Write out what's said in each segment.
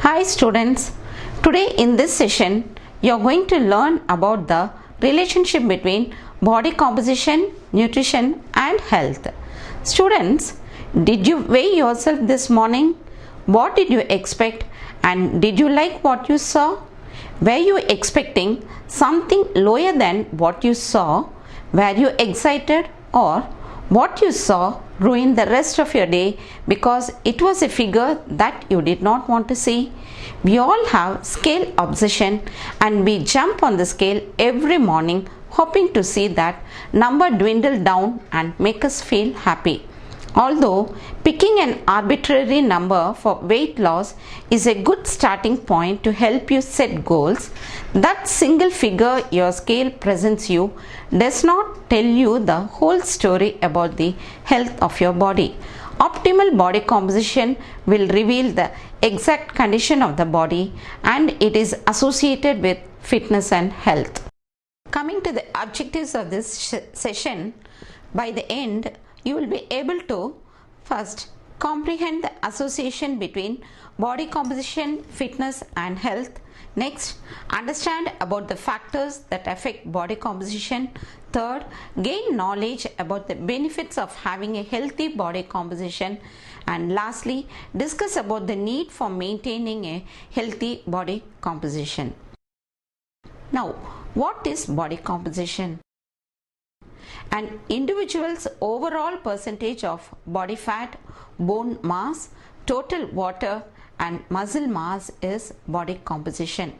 Hi students, today in this session you are going to learn about the relationship between body composition, nutrition and health. Students, did you weigh yourself this morning? What did you expect and did you like what you saw? Were you expecting something lower than what you saw? Were you excited or what you saw ruined the rest of your day because it was a figure that you did not want to see? We all have scale obsession and we jump on the scale every morning hoping to see that number dwindle down and make us feel happy. Although picking an arbitrary number for weight loss is a good starting point to help you set goals, that single figure your scale presents you does not tell you the whole story about the health of your body. Optimal body composition will reveal the exact condition of the body and it is associated with fitness and health. Coming to the objectives of this session, by the end you will be able to first comprehend the association between body composition, fitness and health. Next, understand about the factors that affect body composition. Third, gain knowledge about the benefits of having a healthy body composition. And lastly, discuss about the need for maintaining a healthy body composition. Now, what is body composition? An individual's overall percentage of body fat, bone mass, total water and muscle mass is body composition.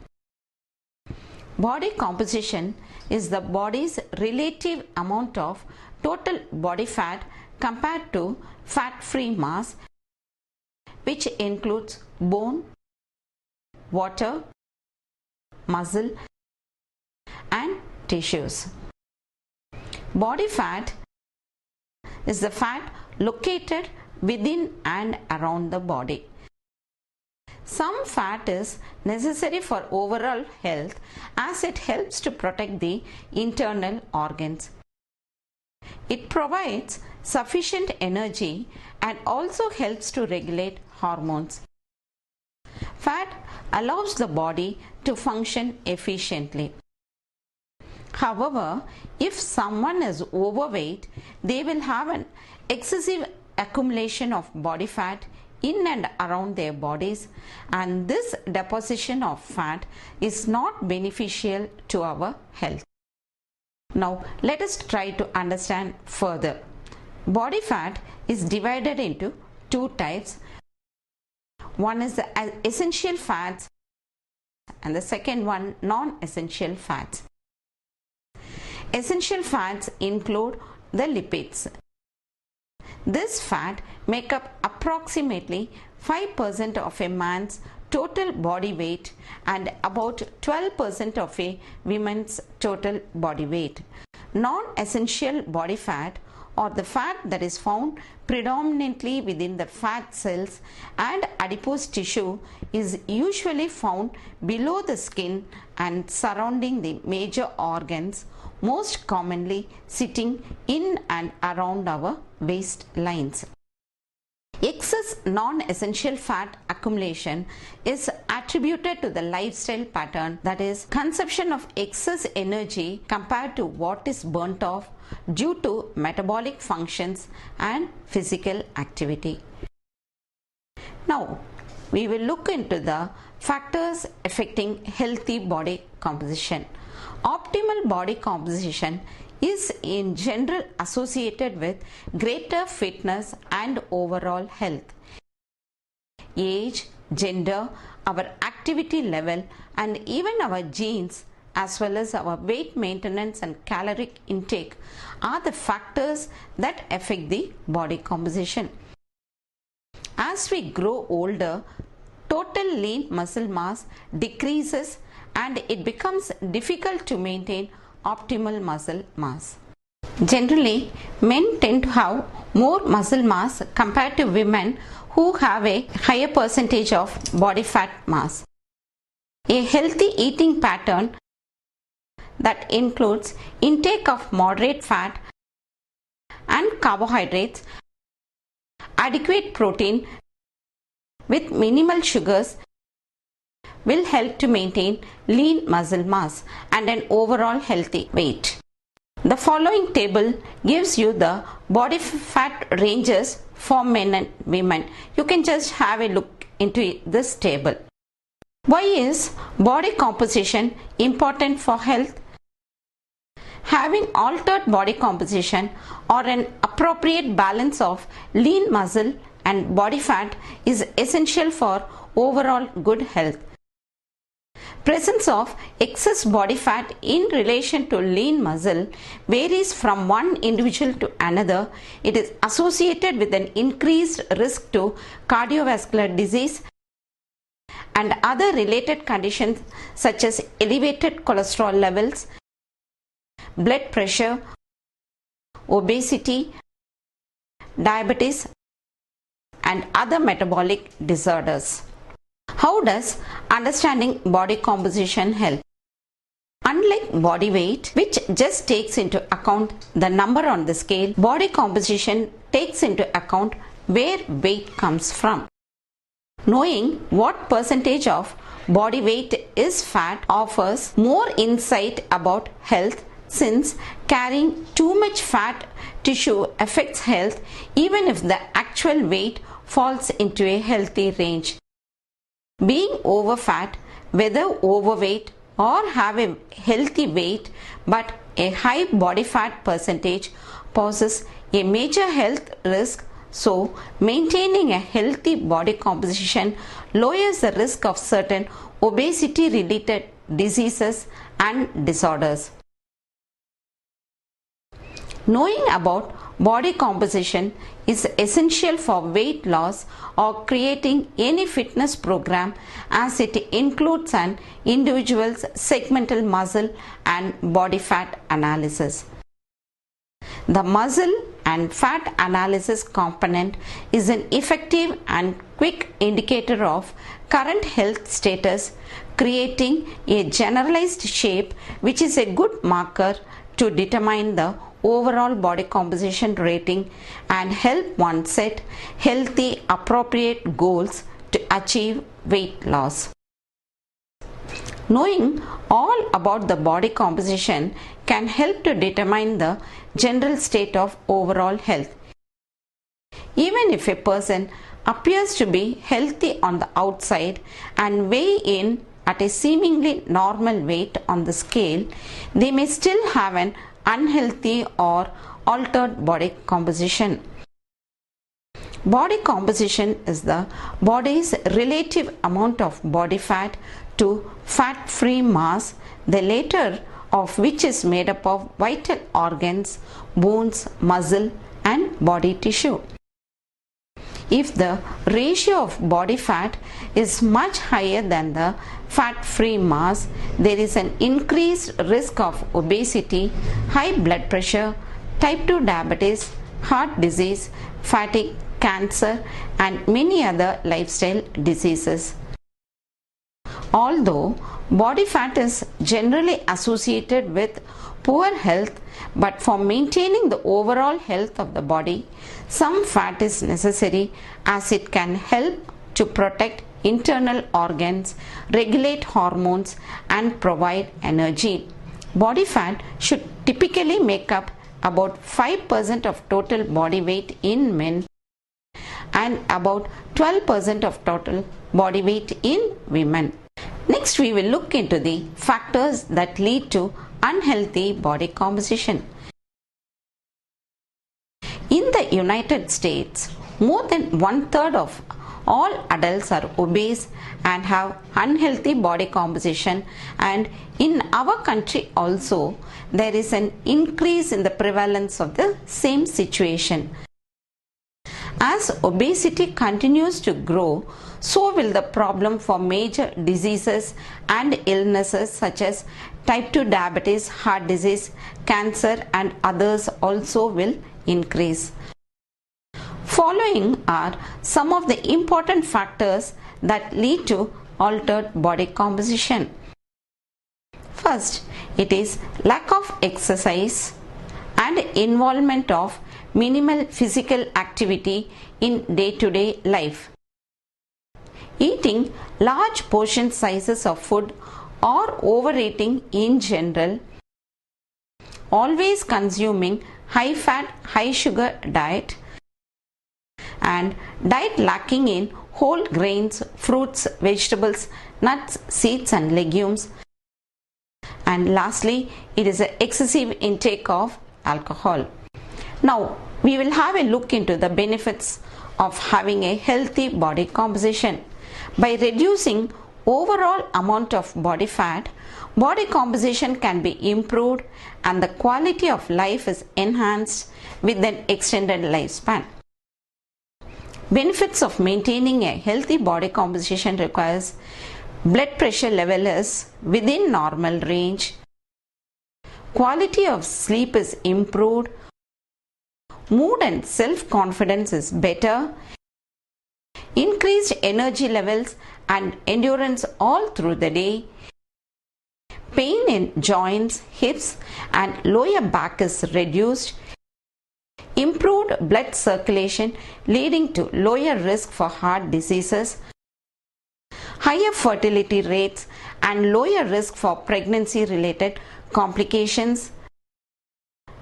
Body composition is the body's relative amount of total body fat compared to fat-free mass, which includes bone, water, muscle and tissues. Body fat is the fat located within and around the body. Some fat is necessary for overall health as it helps to protect the internal organs. It provides sufficient energy and also helps to regulate hormones. Fat allows the body to function efficiently. However, if someone is overweight, they will have an excessive accumulation of body fat in and around their bodies, and this deposition of fat is not beneficial to our health. Now, let us try to understand further. Body fat is divided into two types. One is the essential fats and the second one non-essential fats. Essential fats include the lipids. This fat make up approximately 5% of a man's total body weight and about 12% of a woman's total body weight. Non-essential body fat or the fat that is found predominantly within the fat cells and adipose tissue is usually found below the skin and surrounding the major organs, most commonly sitting in and around our waistlines. Excess non-essential fat accumulation is attributed to the lifestyle pattern, that is, consumption of excess energy compared to what is burnt off due to metabolic functions and physical activity. Now, we will look into the factors affecting healthy body composition. Optimal body composition is in general associated with greater fitness and overall health. Age, gender, our activity level and even our genes as well as our weight maintenance and caloric intake are the factors that affect the body composition. As we grow older, total lean muscle mass decreases and it becomes difficult to maintain optimal muscle mass. Generally, men tend to have more muscle mass compared to women who have a higher percentage of body fat mass. A healthy eating pattern that includes intake of moderate fat and carbohydrates, adequate protein with minimal sugars will help to maintain lean muscle mass and an overall healthy weight. The following table gives you the body fat ranges for men and women. You can just have a look into this table. Why is body composition important for health? Having altered body composition or an appropriate balance of lean muscle and body fat is essential for overall good health. Presence of excess body fat in relation to lean muscle varies from one individual to another. It is associated with an increased risk to cardiovascular disease and other related conditions such as elevated cholesterol levels, blood pressure, obesity, diabetes, and other metabolic disorders. How does understanding body composition help? Unlike body weight, which just takes into account the number on the scale, body composition takes into account where weight comes from. Knowing what percentage of body weight is fat offers more insight about health, since carrying too much fat tissue affects health even if the actual weight falls into a healthy range. Being over fat, whether overweight or have a healthy weight but a high body fat percentage, poses a major health risk. So, maintaining a healthy body composition lowers the risk of certain obesity related diseases and disorders. Knowing about body composition is essential for weight loss or creating any fitness program, as it includes an individual's segmental muscle and body fat analysis. The muscle and fat analysis component is an effective and quick indicator of current health status, creating a generalized shape which is a good marker to determine the overall body composition rating and help one set healthy appropriate goals to achieve weight loss. Knowing all about the body composition can help to determine the general state of overall health. Even if a person appears to be healthy on the outside and weigh in at a seemingly normal weight on the scale, they may still have an unhealthy or altered body composition. Body composition is the body's relative amount of body fat to fat-free mass, the latter of which is made up of vital organs, bones, muscle, and body tissue. If the ratio of body fat is much higher than the fat-free mass, there is an increased risk of obesity, high blood pressure, type 2 diabetes, heart disease, fatigue, cancer, and many other lifestyle diseases. Although body fat is generally associated with poor health, but for maintaining the overall health of the body, some fat is necessary, as it can help to protect internal organs, regulate hormones, and provide energy. Body fat should typically make up about 5% of total body weight in men and about 12% of total body weight in women. Next, we will look into the factors that lead to unhealthy body composition. In the United States, more than 1/3 of all adults are obese and have unhealthy body composition, and in our country also there is an increase in the prevalence of the same situation. As obesity continues to grow, so will the problem for major diseases and illnesses such as type 2 diabetes, heart disease, cancer, and others also will increase. Following are some of the important factors that lead to altered body composition. First, it is lack of exercise and involvement of minimal physical activity in day-to-day life. eating large portion sizes of food or overeating in general, always consuming high fat, high sugar diet, and diet lacking in whole grains, fruits, vegetables, nuts, seeds and legumes. And lastly, it is an excessive intake of alcohol. Now, we will have a look into the benefits of having a healthy body composition. By reducing overall amount of body fat, body composition can be improved and the quality of life is enhanced with an extended lifespan. Benefits of maintaining a healthy body composition requires blood pressure level is within normal range, quality of sleep is improved, mood and self-confidence is better, increased energy levels and endurance all through the day, pain in joints, hips and lower back is reduced, improved blood circulation leading to lower risk for heart diseases, higher fertility rates and lower risk for pregnancy related complications,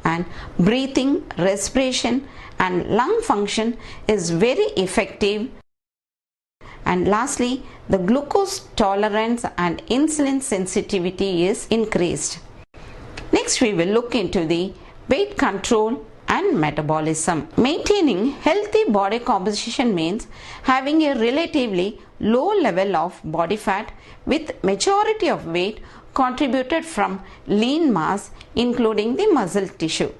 and breathing, respiration and lung function is very effective. And lastly, the glucose tolerance and insulin sensitivity is increased. Next, we will look into the weight control and metabolism. Maintaining healthy body composition means having a relatively low level of body fat with majority of weight contributed from lean mass including the muscle tissue.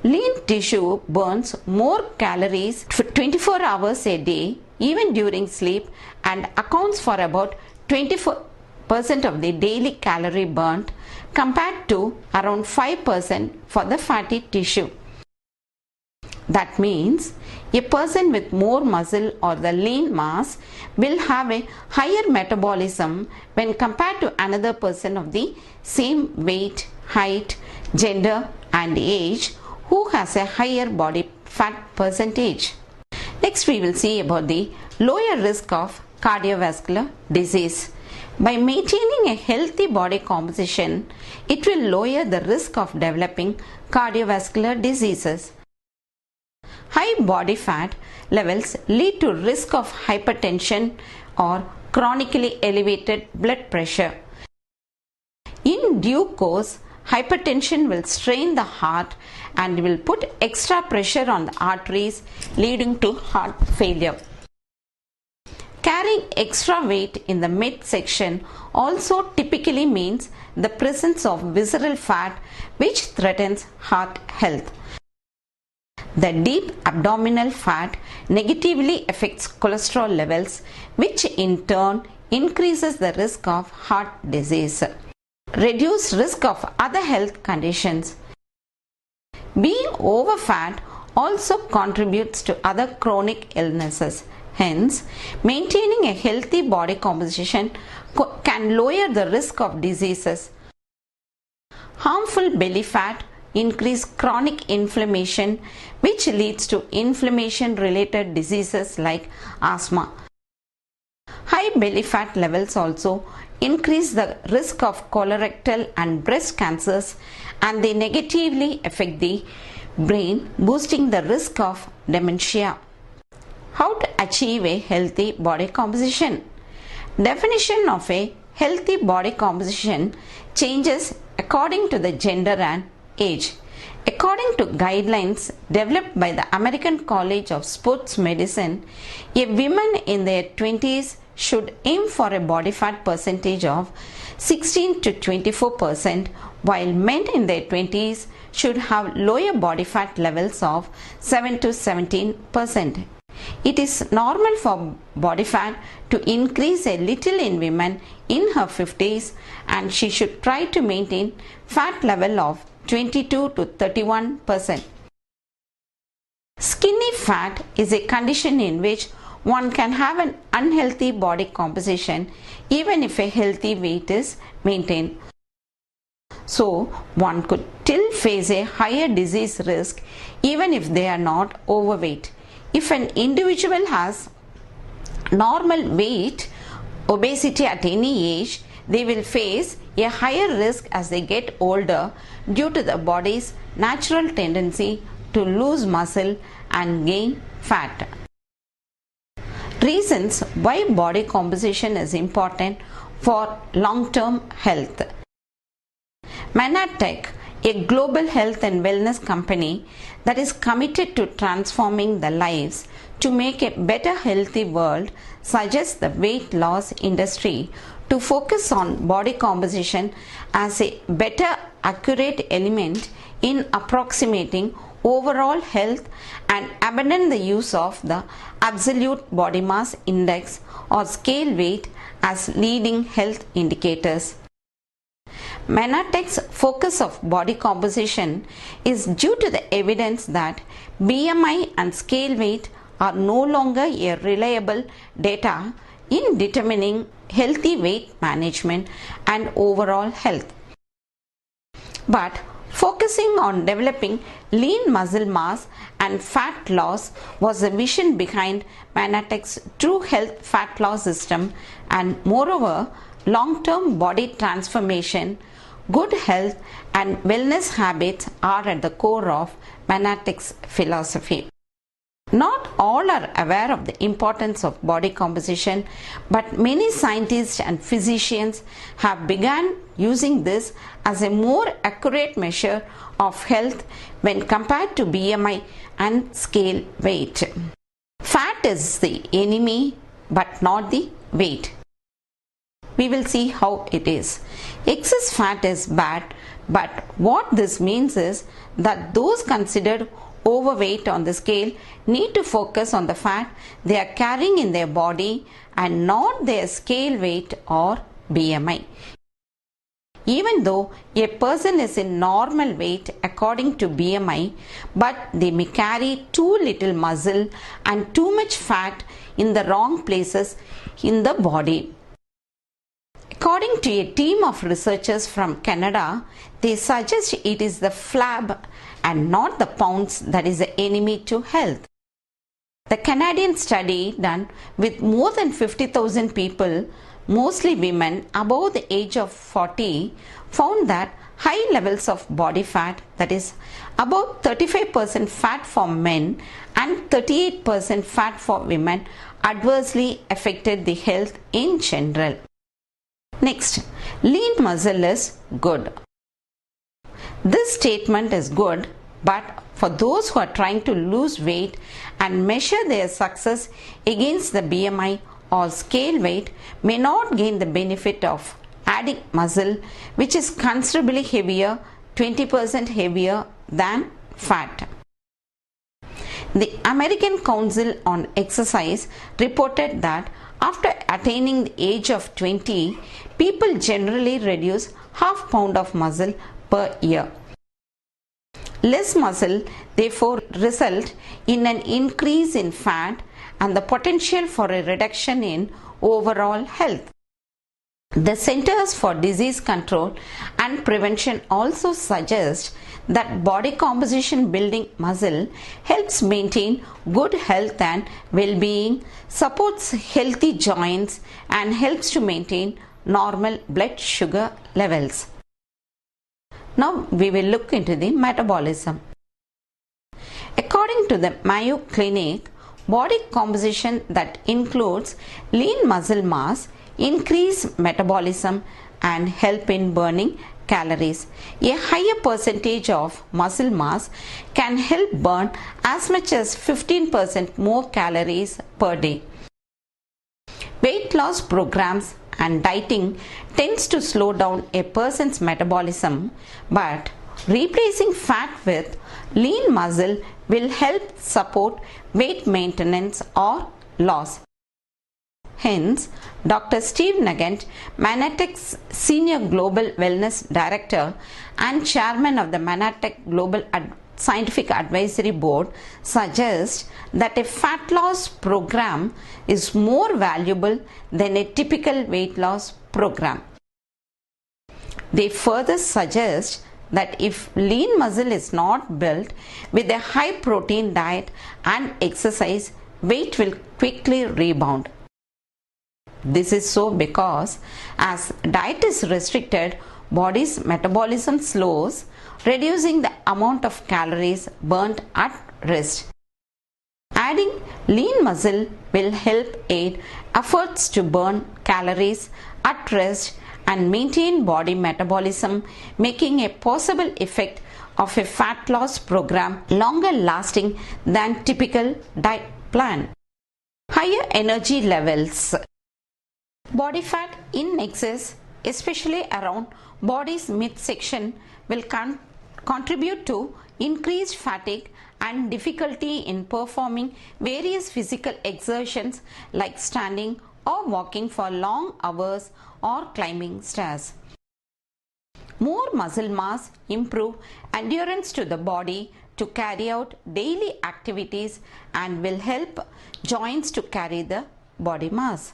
Lean tissue burns more calories for 24 hours a day even during sleep and accounts for about 24% of the daily calorie burnt compared to around 5% for the fatty tissue. That means a person with more muscle or the lean mass will have a higher metabolism when compared to another person of the same weight, height, gender and age who has a higher body fat percentage. Next, we will see about the lower risk of cardiovascular disease. By maintaining a healthy body composition, it will lower the risk of developing cardiovascular diseases. High body fat levels lead to risk of hypertension or chronically elevated blood pressure. In due course, hypertension will strain the heart and will put extra pressure on the arteries leading to heart failure. Carrying extra weight in the midsection also typically means the presence of visceral fat which threatens heart health. The deep abdominal fat negatively affects cholesterol levels, which in turn increases the risk of heart disease. Reduced risk of other health conditions. Being over fat also contributes to other chronic illnesses. Hence, maintaining a healthy body composition can lower the risk of diseases. Harmful belly fat increase chronic inflammation, which leads to inflammation related diseases like asthma. High belly fat levels also increase the risk of colorectal and breast cancers, and they negatively affect the brain, boosting the risk of dementia. How to achieve a healthy body composition? Definition of a healthy body composition changes according to the gender and age. According to guidelines developed by the American College of Sports Medicine, a woman in their 20s should aim for a body fat percentage of 16 to 24%, while men in their 20s should have lower body fat levels of 7 to 17%. It is normal for body fat to increase a little in women in her 50s, and she should try to maintain fat level of 22 to 31%. Skinny fat is a condition in which one can have an unhealthy body composition even if a healthy weight is maintained. So, one could still face a higher disease risk even if they are not overweight. If an individual has normal weight, obesity at any age, they will face a higher risk as they get older due to the body's natural tendency to lose muscle and gain fat. Reasons why body composition is important for long-term health. Manatech, a global health and wellness company that is committed to transforming the lives to make a better healthy world, suggests the weight loss industry to focus on body composition as a better accurate element in approximating overall health and abandon the use of the absolute body mass index or scale weight as leading health indicators. Manatech's focus of body composition is due to the evidence that BMI and scale weight are no longer a reliable data in determining healthy weight management and overall health. But focusing on developing lean muscle mass and fat loss was the vision behind Manatech's True Health Fat Loss System, and moreover, long-term body transformation, good health and wellness habits are at the core of Manatech's philosophy. Not all are aware of the importance of body composition, but many scientists and physicians have begun using this as a more accurate measure of health when compared to BMI and scale weight. Fat is the enemy but not the weight. We will see how it is. Excess fat is bad, but what this means is that those considered overweight on the scale need to focus on the fat they are carrying in their body and not their scale weight or BMI. Even though a person is in normal weight according to BMI, but they may carry too little muscle and too much fat in the wrong places in the body. According to a team of researchers from Canada, they suggest it is the flab and not the pounds that is the enemy to health. The Canadian study done with more than 50,000 people, mostly women above the age of 40, found that high levels of body fat, that is about 35% fat for men and 38% fat for women, adversely affected the health in general. Next, lean muscle is good. This statement is good, but for those who are trying to lose weight and measure their success against the BMI or scale weight may not gain the benefit of adding muscle, which is considerably heavier, 20% heavier than fat. The American Council on Exercise reported that after attaining the age of 20, people generally reduce half pound of muscle per year. Less muscle therefore result in an increase in fat and the potential for a reduction in overall health. The Centers for Disease Control and Prevention also suggest that body composition building muscle helps maintain good health and well-being, supports healthy joints, and helps to maintain normal blood sugar levels. Now we will look into the metabolism. According to the Mayo Clinic, body composition that includes lean muscle mass increase metabolism and help in burning calories. A higher percentage of muscle mass can help burn as much as 15% more calories per day. Weight loss programs and dieting tends to slow down a person's metabolism, but replacing fat with lean muscle will help support weight maintenance or loss. Hence, Dr. Steve Nugent, Manatech's Senior Global Wellness Director and Chairman of the Manatech Global Scientific Advisory Board, suggests that a fat loss program is more valuable than a typical weight loss program. They further suggest that if lean muscle is not built with a high protein diet and exercise, weight will quickly rebound. This is so because as diet is restricted, body's metabolism slows, reducing the amount of calories burnt at rest. Adding lean muscle will help aid efforts to burn calories at rest and maintain body metabolism, making a possible effect of a fat loss program longer lasting than typical diet plan. Higher energy levels. Body fat in excess, especially around body's midsection, will contribute to increased fatigue and difficulty in performing various physical exertions like standing or walking for long hours or climbing stairs. More muscle mass improve endurance to the body to carry out daily activities and will help joints to carry the body mass.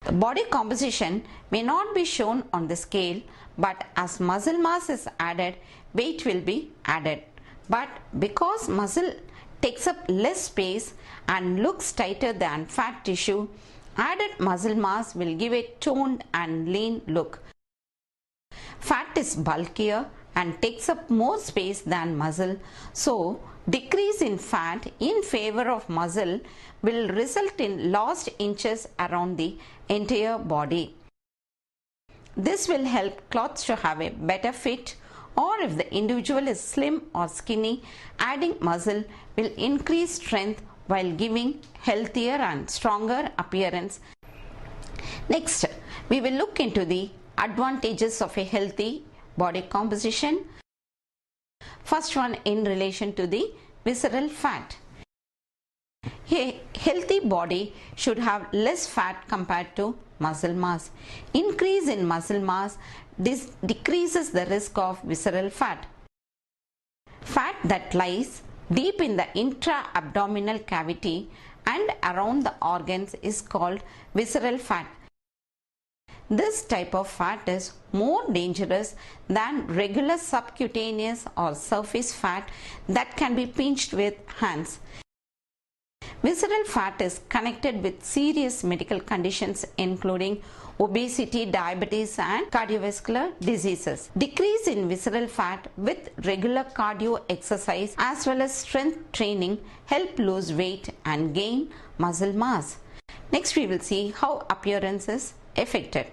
The body composition may not be shown on the scale, but as muscle mass is added, weight will be added. But because muscle takes up less space and looks tighter than fat tissue, added muscle mass will give a toned and lean look. Fat is bulkier and takes up more space than muscle, so decrease in fat in favor of muscle will result in lost inches around the entire body. This will help clothes to have a better fit, or if the individual is slim or skinny, adding muscle will increase strength while giving healthier and stronger appearance. Next, we will look into the advantages of a healthy body composition. First one in relation to the visceral fat. A healthy body should have less fat compared to muscle mass. Increase in muscle mass decreases the risk of visceral fat. Fat that lies deep in the intra-abdominal cavity and around the organs is called visceral fat. This type of fat is more dangerous than regular subcutaneous or surface fat that can be pinched with hands. Visceral fat is connected with serious medical conditions including obesity, diabetes and cardiovascular diseases. Decrease in visceral fat with regular cardio exercise as well as strength training help lose weight and gain muscle mass. Next we will see how appearance is affected.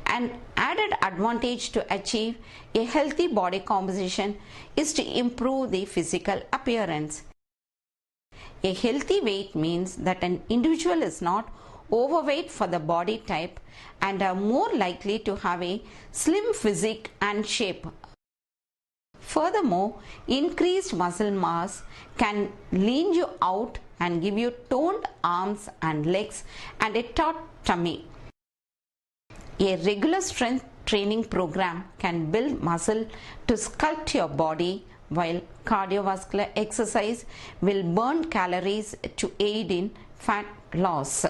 An added advantage to achieve a healthy body composition is to improve the physical appearance. A healthy weight means that an individual is not overweight for the body type and are more likely to have a slim physique and shape. Furthermore, increased muscle mass can lean you out and give you toned arms and legs and a taut tummy. A regular strength training program can build muscle to sculpt your body, while cardiovascular exercise will burn calories to aid in fat loss.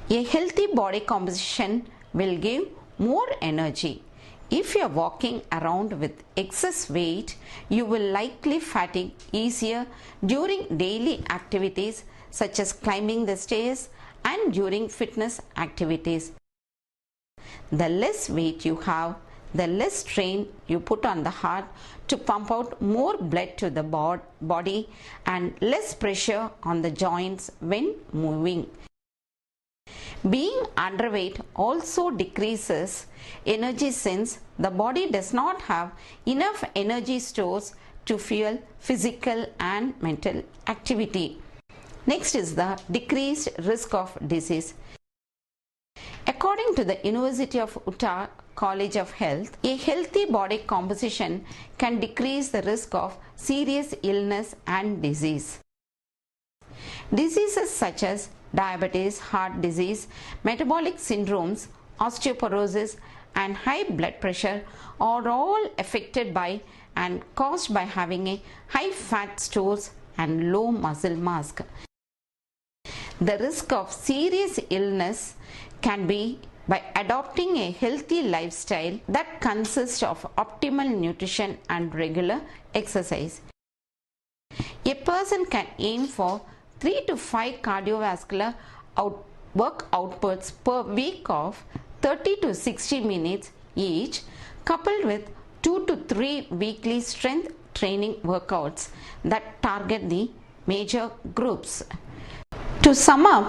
A healthy body composition will give more energy. If you are walking around with excess weight, you will likely fatigue easier during daily activities such as climbing the stairs and during fitness activities. The less weight you have, the less strain you put on the heart to pump out more blood to the body and less pressure on the joints when moving. Being underweight also decreases energy since the body does not have enough energy stores to fuel physical and mental activity. Next is the decreased risk of disease. According to the University of Utah College of Health, a healthy body composition can decrease the risk of serious illness and disease. Diseases such as diabetes, heart disease, metabolic syndromes, osteoporosis, and high blood pressure are all affected by and caused by having a high fat stores and low muscle mass. The risk of serious illness can be by adopting a healthy lifestyle that consists of optimal nutrition and regular exercise. A person can aim for 3 to 5 cardiovascular work outputs per week of 30 to 60 minutes each, coupled with 2 to 3 weekly strength training workouts that target the major groups. To sum up,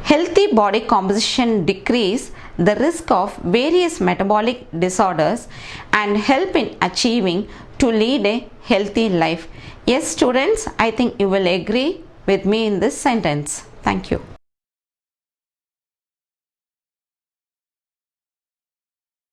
healthy body composition decrease the risk of various metabolic disorders and help in achieving to lead a healthy life. Yes, students, I think you will agree with me in this sentence. Thank you.